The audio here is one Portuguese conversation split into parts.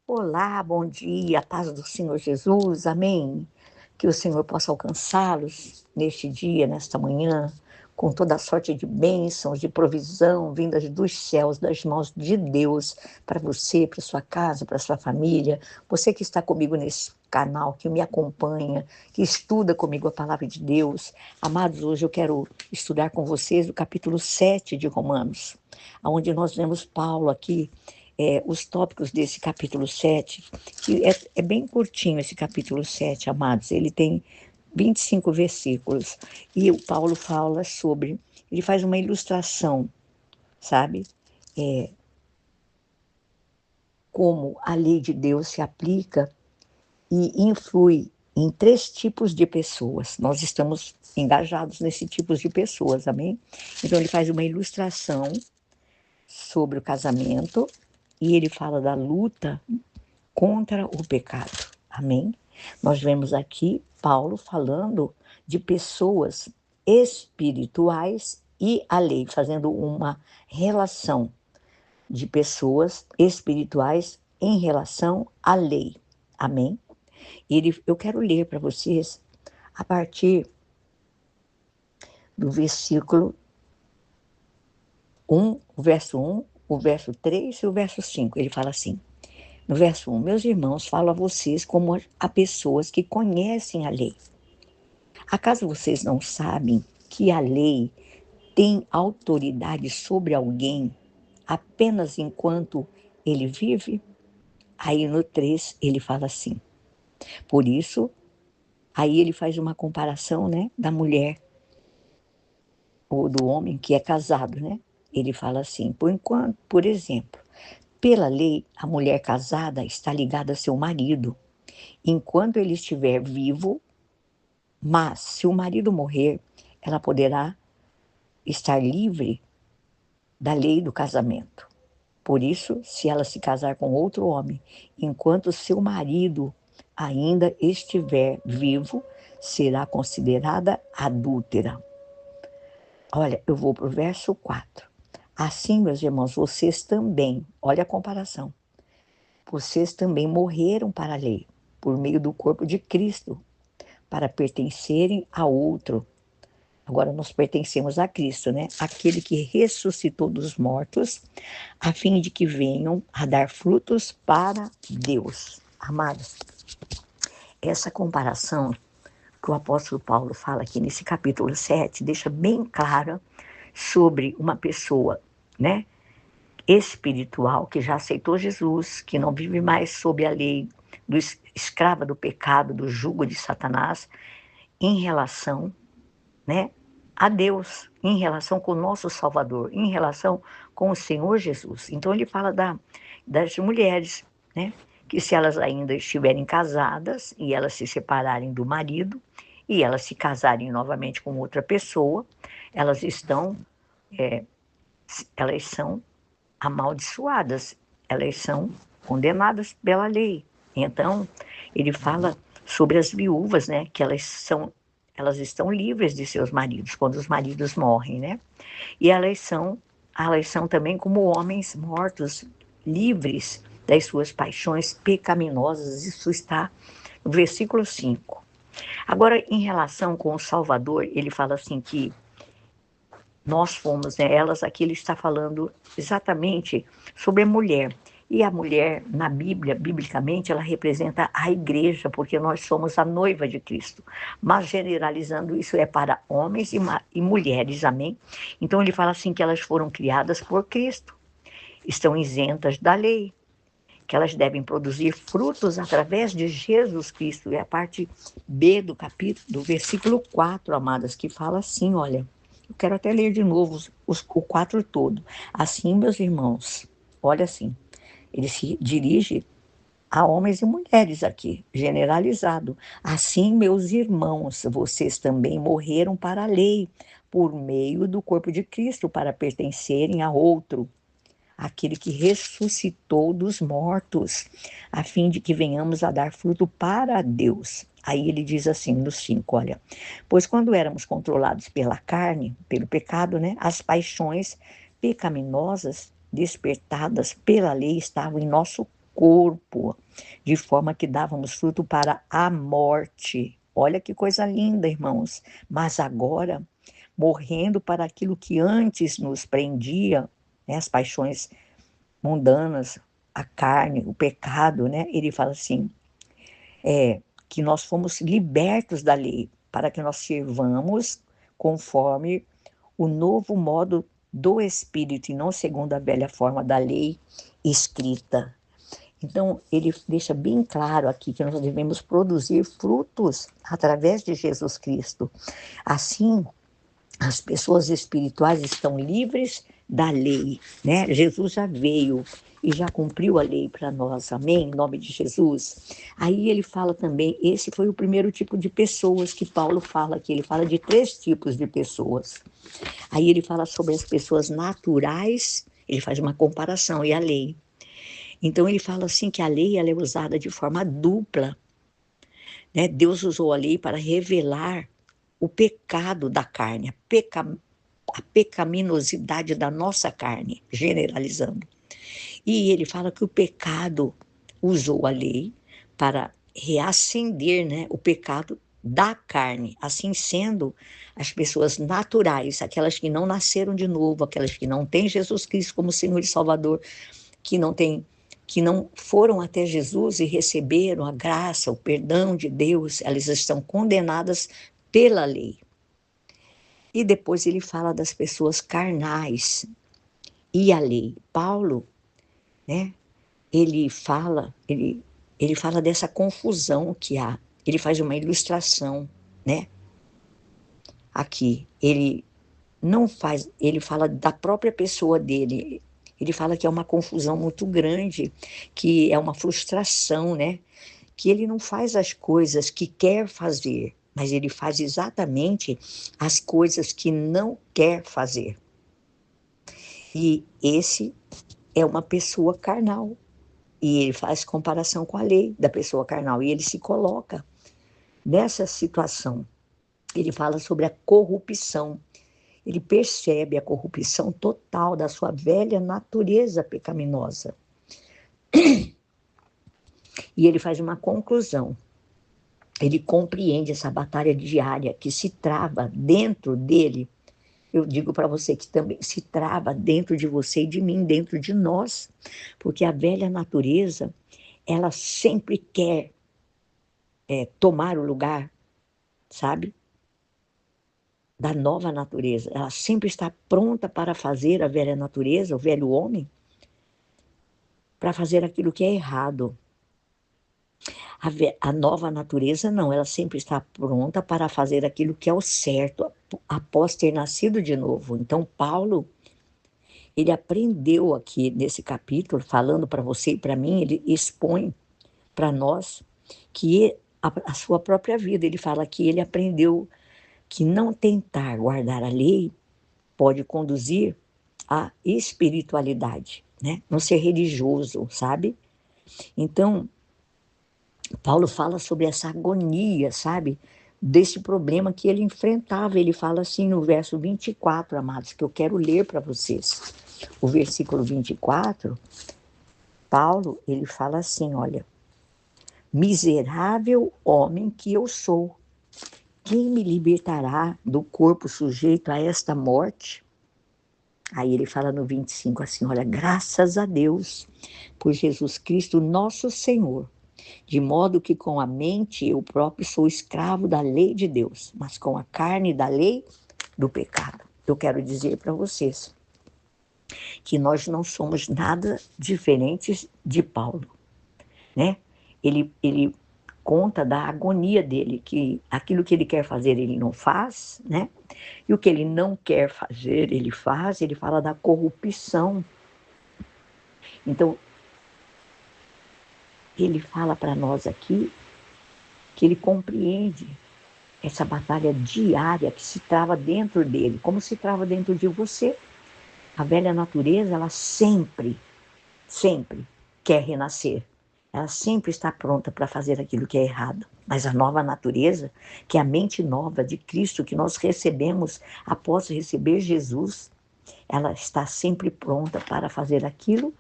Olá, bom dia, a paz do Senhor Jesus, amém. Que o Senhor possa alcançá-los neste dia, nesta manhã, com toda a sorte de bênçãos, de provisão, vindas dos céus, das mãos de Deus, para você, para sua casa, para sua família. Você que está comigo nesse canal, que me acompanha, que estuda comigo a palavra de Deus. Amados, hoje eu quero estudar com vocês o capítulo 7 de Romanos, onde nós vemos Paulo aqui, os tópicos desse capítulo 7, que é bem curtinho esse capítulo 7, amados. Ele tem 25 versículos. E o Paulo fala sobre, ele faz uma ilustração, sabe? Como a lei de Deus se aplica e influi em três tipos de pessoas. Nós estamos engajados nesse tipo de pessoas, amém? Então ele faz uma ilustração sobre o casamento e ele fala da luta contra o pecado. Amém? Nós vemos aqui Paulo falando de pessoas espirituais e a lei, fazendo uma relação de pessoas espirituais em relação à lei. Amém? Eu quero ler para vocês a partir do versículo 1, o verso 1, o verso 3 e o verso 5. Ele fala assim: no verso 1, meus irmãos, falo a vocês como a pessoas que conhecem a lei. Acaso vocês não sabem que a lei tem autoridade sobre alguém apenas enquanto ele vive? Aí no 3 ele fala assim, por isso, aí ele faz uma comparação, né, da mulher ou do homem que é casado, né? Ele fala assim, por exemplo, pela lei, a mulher casada está ligada a seu marido enquanto ele estiver vivo, mas se o marido morrer, ela poderá estar livre da lei do casamento. Por isso, se ela se casar com outro homem, enquanto seu marido ainda estiver vivo, será considerada adúltera. Olha, eu vou para o verso 4. Assim, meus irmãos, vocês também, olha a comparação, vocês também morreram para a lei, por meio do corpo de Cristo, para pertencerem a outro. Agora nós pertencemos a Cristo, né? Aquele que ressuscitou dos mortos, a fim de que venham a dar frutos para Deus. Amados, essa comparação que o apóstolo Paulo fala aqui nesse capítulo 7 deixa bem clara sobre uma pessoa, né, espiritual que já aceitou Jesus, que não vive mais sob a lei do escrava do pecado, do jugo de Satanás, em relação, né, a Deus, em relação com o nosso Salvador, em relação com o Senhor Jesus. Então ele fala das mulheres, né, que se elas ainda estiverem casadas e elas se separarem do marido e elas se casarem novamente com outra pessoa, elas estão, elas são amaldiçoadas, elas são condenadas pela lei. Então ele fala sobre as viúvas, né, que elas estão livres de seus maridos quando os maridos morrem, né? E elas são também como homens mortos, livres das suas paixões pecaminosas. Isso está no versículo 5. Agora, em relação com o Salvador, ele fala assim que nós fomos, né, elas, aqui ele está falando exatamente sobre a mulher. E a mulher, na Bíblia, biblicamente, ela representa a igreja, porque nós somos a noiva de Cristo. Mas generalizando, isso é para homens e mulheres, amém? Então ele fala assim que elas foram criadas por Cristo, estão isentas da lei, que elas devem produzir frutos através de Jesus Cristo. É a parte B do capítulo, do versículo 4, amadas, que fala assim, olha, eu quero até ler de novo o 4 todo. Assim, meus irmãos, olha assim, ele se dirige a homens e mulheres aqui, generalizado. Assim, meus irmãos, vocês também morreram para a lei, por meio do corpo de Cristo, para pertencerem a outro, aquele que ressuscitou dos mortos, a fim de que venhamos a dar fruto para Deus. Aí ele diz assim no 5, olha, pois quando éramos controlados pela carne, pelo pecado, né, as paixões pecaminosas despertadas pela lei estavam em nosso corpo, de forma que dávamos fruto para a morte. Olha que coisa linda, irmãos. Mas agora, morrendo para aquilo que antes nos prendia, né, as paixões mundanas, a carne, o pecado, né? Ele fala assim, que nós fomos libertos da lei, para que nós sirvamos conforme o novo modo do Espírito, e não segundo a velha forma da lei escrita. Então, ele deixa bem claro aqui que nós devemos produzir frutos através de Jesus Cristo. Assim, as pessoas espirituais estão livres da lei, né? Jesus já veio e já cumpriu a lei para nós, amém? Em nome de Jesus. Aí ele fala também, esse foi o primeiro tipo de pessoas que Paulo fala aqui, ele fala de 3 tipos de pessoas. Aí ele fala sobre as pessoas naturais, ele faz uma comparação, e a lei. Então ele fala assim que a lei ela é usada de forma dupla, né? Deus usou a lei para revelar o pecado da carne, a pecaminosidade da nossa carne, generalizando. E ele fala que o pecado usou a lei para reacender, né, o pecado da carne. Assim sendo, as pessoas naturais, aquelas que não nasceram de novo, aquelas que não têm Jesus Cristo como Senhor e Salvador, que não foram até Jesus e receberam a graça, o perdão de Deus, elas estão condenadas pela lei. E depois ele fala das pessoas carnais e a lei. Paulo, né, ele fala dessa confusão que há. Ele faz uma ilustração, né? Aqui, ele não faz, ele fala da própria pessoa dele. Ele fala que é uma confusão muito grande, que é uma frustração, né? Que ele não faz as coisas que quer fazer, mas ele faz exatamente as coisas que não quer fazer. E esse é uma pessoa carnal. E ele faz comparação com a lei da pessoa carnal. E ele se coloca nessa situação. Ele fala sobre a corrupção. Ele percebe a corrupção total da sua velha natureza pecaminosa. E ele faz uma conclusão. Ele compreende essa batalha diária que se trava dentro dele. Eu digo para você que também se trava dentro de você e de mim, dentro de nós. Porque a velha natureza, ela sempre quer tomar o lugar, sabe? Da nova natureza. Ela sempre está pronta para fazer a velha natureza, o velho homem, para fazer aquilo que é errado. A nova natureza não, ela sempre está pronta para fazer aquilo que é o certo, após ter nascido de novo. Então, Paulo, ele aprendeu aqui nesse capítulo, falando para você e para mim, ele expõe para nós que a sua própria vida, ele fala que ele aprendeu que não tentar guardar a lei pode conduzir à espiritualidade, né? Não ser religioso, sabe? Então, Paulo fala sobre essa agonia, sabe? Desse problema que ele enfrentava. Ele fala assim no verso 24, amados, que eu quero ler para vocês. O versículo 24, Paulo, ele fala assim, olha: miserável homem que eu sou, quem me libertará do corpo sujeito a esta morte? Aí ele fala no 25 assim, olha, graças a Deus por Jesus Cristo nosso Senhor, de modo que com a mente eu próprio sou escravo da lei de Deus, mas com a carne da lei do pecado. Eu quero dizer para vocês que nós não somos nada diferentes de Paulo, né? Ele conta da agonia dele, que aquilo que ele quer fazer ele não faz, né? E o que ele não quer fazer ele faz. Ele fala da corrupção. Então, ele fala para nós aqui que ele compreende essa batalha diária que se trava dentro dele, como se trava dentro de você. A velha natureza, ela sempre quer renascer. Ela sempre está pronta para fazer aquilo que é errado. Mas a nova natureza, que é a mente nova de Cristo que nós recebemos após receber Jesus, ela está sempre pronta para fazer aquilo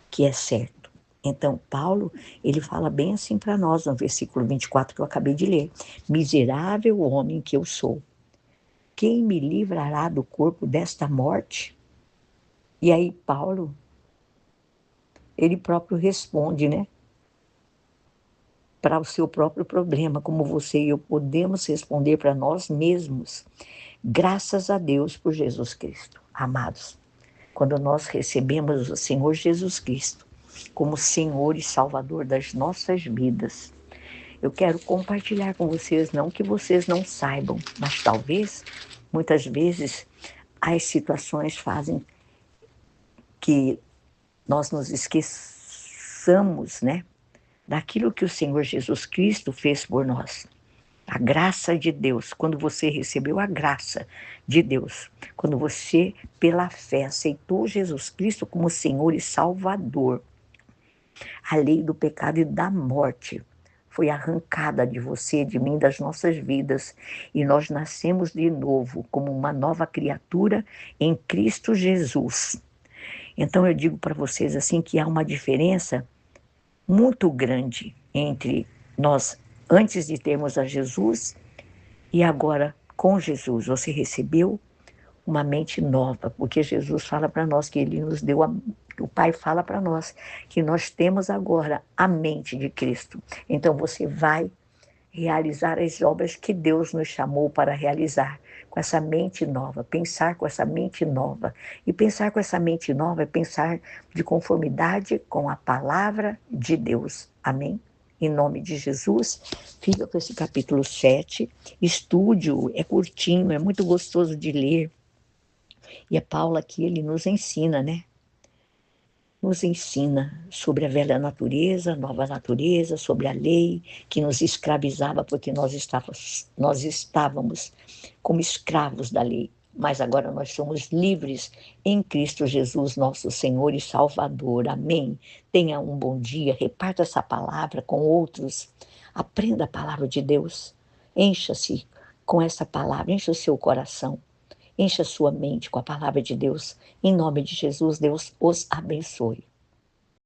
que é certo. Então, Paulo, ele fala bem assim para nós, no versículo 24 que eu acabei de ler. Miserável homem que eu sou, quem me livrará do corpo desta morte? E aí, Paulo, ele próprio responde, né? Para o seu próprio problema, como você e eu podemos responder para nós mesmos. Graças a Deus por Jesus Cristo. Amados, quando nós recebemos o Senhor Jesus Cristo como Senhor e Salvador das nossas vidas, eu quero compartilhar com vocês, não que vocês não saibam, mas talvez, muitas vezes, as situações fazem que nós nos esqueçamos, né, daquilo que o Senhor Jesus Cristo fez por nós. A graça de Deus, quando você recebeu a graça de Deus, quando você, pela fé, aceitou Jesus Cristo como Senhor e Salvador, a lei do pecado e da morte foi arrancada de você, de mim, das nossas vidas, e nós nascemos de novo como uma nova criatura em Cristo Jesus. Então eu digo para vocês assim que há uma diferença muito grande entre nós antes de termos a Jesus e agora com Jesus. Você recebeu uma mente nova, porque Jesus fala para nós que ele nos deu o Pai fala para nós que nós temos agora a mente de Cristo. Então você vai realizar as obras que Deus nos chamou para realizar, com essa mente nova, pensar com essa mente nova. E pensar com essa mente nova é pensar de conformidade com a palavra de Deus. Amém? Em nome de Jesus, fica com esse capítulo 7, estude-o, é curtinho, é muito gostoso de ler. E a Paula aqui, ele nos ensina, né? Nos ensina sobre a velha natureza, a nova natureza, sobre a lei que nos escravizava porque nós estávamos como escravos da lei. Mas agora nós somos livres em Cristo Jesus, nosso Senhor e Salvador. Amém? Tenha um bom dia, reparta essa palavra com outros. Aprenda a palavra de Deus. Encha-se com essa palavra, encha o seu coração. Encha a sua mente com a palavra de Deus. Em nome de Jesus, Deus os abençoe.